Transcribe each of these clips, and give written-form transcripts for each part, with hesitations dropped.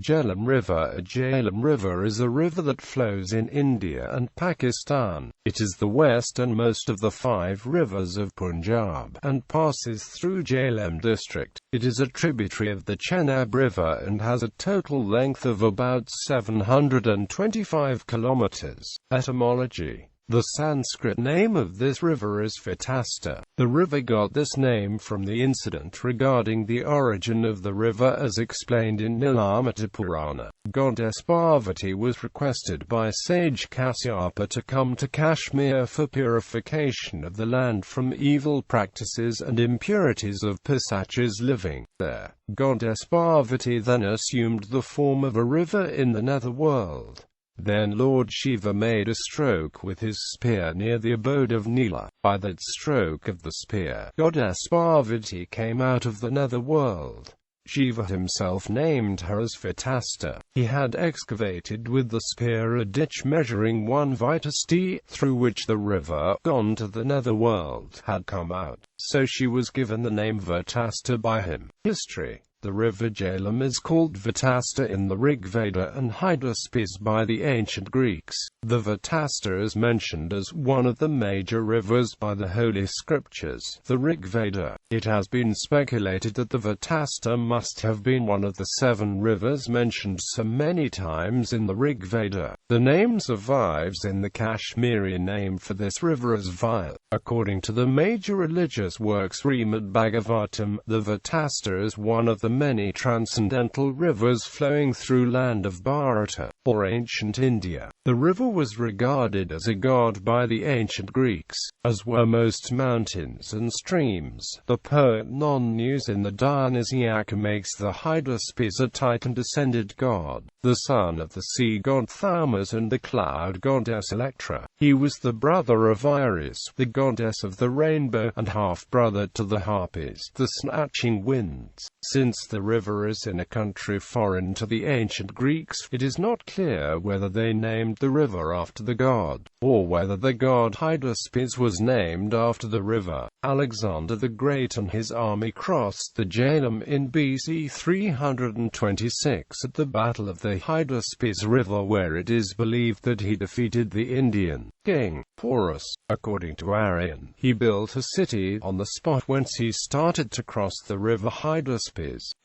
Jhelum River. Jhelum River is a river that flows in India and Pakistan. It is the westernmost of the 5 rivers of Punjab, and passes through Jhelum District. It is a tributary of the Chenab River and has a total length of about 725 kilometres. Etymology. The Sanskrit name of this river is Vitasta. The river got this name from the incident regarding the origin of the river as explained in Nilamata Purana. Goddess Parvati was requested by sage Kasyapa to come to Kashmir for purification of the land from evil practices and impurities of Pisachas living there. Goddess Parvati then assumed the form of a river in the netherworld. Then Lord Shiva made a stroke with his spear near the abode of Nila. By that stroke of the spear, Goddess Parvati came out of the netherworld. Shiva himself named her as Vitasta. He had excavated with the spear a ditch measuring 1 vitasti, through which the river, gone to the netherworld, had come out. So she was given the name Vitasta by him. History. The river Jhelum is called Vitasta in the Rig Veda and Hydaspes by the ancient Greeks. The Vitasta is mentioned as one of the major rivers by the Holy Scriptures, the Rig Veda. It has been speculated that the Vitasta must have been one of the 7 rivers mentioned so many times in the Rig Veda. The name survives in the Kashmiri name for this river as Vile. According to the major religious works Srimad Bhagavatam, the Vitasta is one of the many transcendental rivers flowing through land of Bharata, or ancient India. The river was regarded as a god by the ancient Greeks, as were most mountains and streams. The poet Non-News in the Dionysiac makes the Hydaspes a Titan-descended god, the son of the sea god Thamus and the cloud goddess Electra. He was the brother of Iris, the goddess of the rainbow, and half-brother to the Harpies, the snatching winds. Since the river is in a country foreign to the ancient Greeks, it is not clear whether they named the river after the god, or whether the god Hydaspes was named after the river. Alexander the Great and his army crossed the Jhelum in BC 326 at the Battle of the Hydaspes River, where it is believed that he defeated the Indian king Porus. According to Arrian, he built a city on the spot whence he started to cross the river Hydaspes,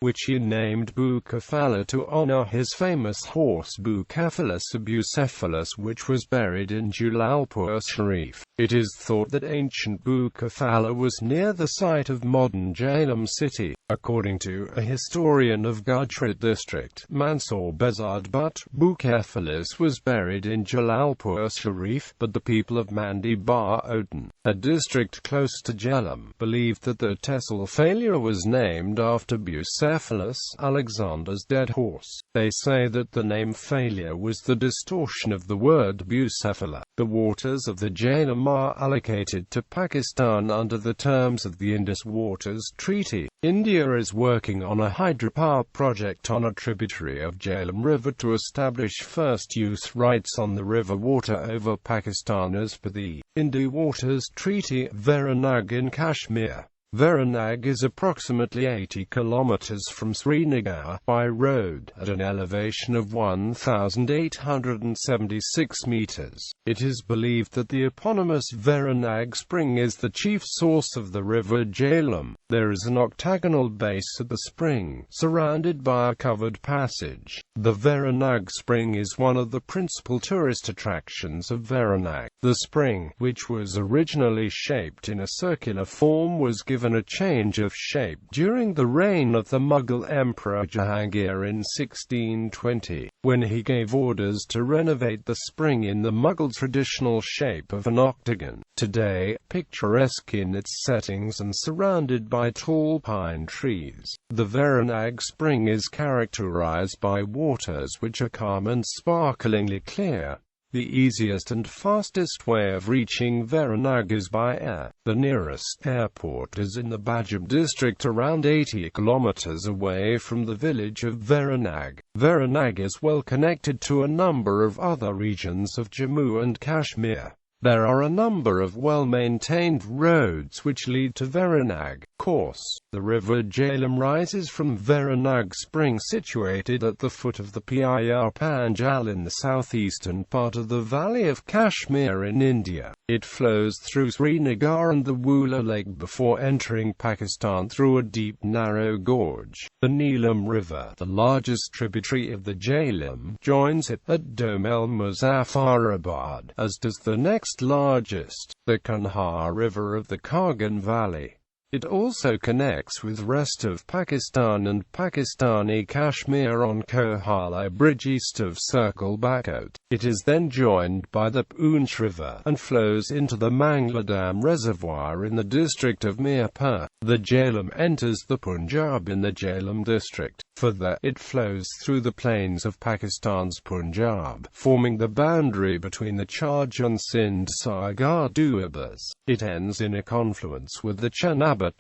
which he named Bucephala to honor his famous horse Bucephalus Bucephalus, which was buried in Jalalpur Sharif. It is thought that ancient Bucephala was near the site of modern Jhelum city. According to a historian of Gujarat district, Mansur Bezard Butt, Bucephalus was buried in Jalalpur Sharif, but the people of Mandi Bar Odin, a district close to Jhelum, believed that the Tessalphalia was named after Bucephalus, Alexander's dead horse. They say that the name Phalia was the distortion of the word Bucephala. The waters of the Jhelum are allocated to Pakistan under the terms of the Indus Waters Treaty. India is working on a hydropower project on a tributary of Jhelum River to establish first use rights on the river water over Pakistan as per the Indus Waters Treaty. Varanag in Kashmir. Varanag is approximately 80 kilometers from Srinagar by road, at an elevation of 1,876 meters. It is believed that the eponymous Varanag spring is the chief source of the river Jhelum. There is an octagonal base at the spring, surrounded by a covered passage. The Varanag spring is one of the principal tourist attractions of Varanag. The spring, which was originally shaped in a circular form, was given a change of shape during the reign of the Mughal Emperor Jahangir in 1620, when he gave orders to renovate the spring in the Mughal traditional shape of an octagon. Today, picturesque in its settings and surrounded by tall pine trees, the Varanag spring is characterized by waters which are calm and sparklingly clear. The easiest and fastest way of reaching Varanag is by air. The nearest airport is in the Punjab district, around 80 kilometers away from the village of Varanag. Varanag is well connected to a number of other regions of Jammu and Kashmir. There are a number of well-maintained roads which lead to Veranag. Course. The river Jhelum rises from Veranag Spring situated at the foot of the Pir Panjal in the southeastern part of the Valley of Kashmir in India. It flows through Srinagar and the Wula Lake before entering Pakistan through a deep narrow gorge. The Jhelum River, the largest tributary of the Jhelum, joins it at Domel Muzaffarabad, as does the next largest, the Canals River of the Kargan Valley. It also connects with rest of Pakistan and Pakistani Kashmir on Kohala Bridge east of Circle Bakot. It is then joined by the Poonch River, and flows into the Mangla Dam Reservoir in the district of Mirpur. The Jhelum enters the Punjab in the Jhelum District. Further, it flows through the plains of Pakistan's Punjab, forming the boundary between the Charge and Sindh Sagar duabas. It ends in a confluence with the Chenab River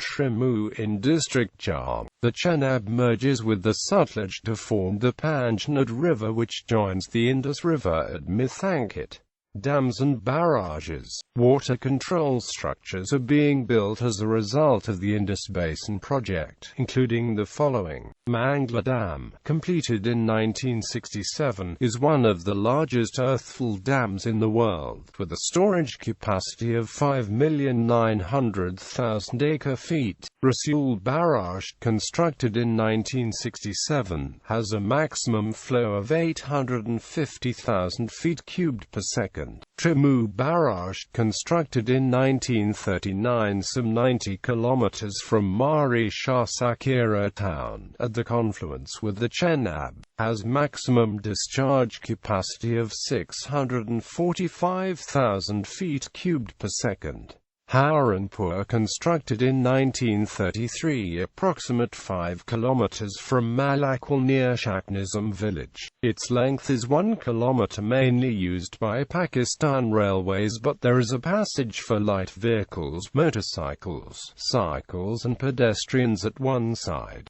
in District Jhelum. The Chenab merges with the Sutlej to form the Panjnad River, which joins the Indus River at Myasinilyas. Dams and barrages. Water control structures are being built as a result of the Indus Basin project, including the following. Mangla Dam, completed in 1967, is one of the largest earthful dams in the world, with a storage capacity of 5,900,000 acre-feet. Rasool Barrage, constructed in 1967, has a maximum flow of 850,000 feet cubed per second. Chenab Barrage, constructed in 1939 some 90 kilometres from Mari Shah Sakira town, at the confluence with the Chenab, has maximum discharge capacity of 645,000 feet cubed per second. Haranpur, constructed in 1933 approximate 5 kilometers from Malakwal near Shaknizam village. Its length is 1 kilometer, mainly used by Pakistan Railways, but there is a passage for light vehicles, motorcycles, cycles and pedestrians at one side.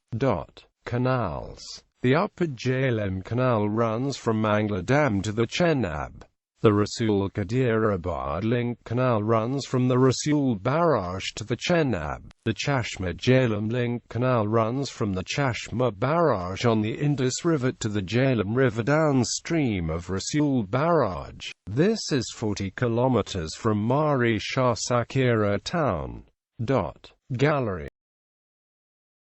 Canals. The Upper Jhelum Canal runs from Mangla Dam to the Chenab. The Rasool Kadirabad Link Canal runs from the Rasool Barrage to the Chenab. The Chashma Jhelum Link Canal runs from the Chashma Barrage on the Indus River to the Jhelum River downstream of Rasool Barrage. This is 40 kilometers from Mari Shah Sakira town. Gallery.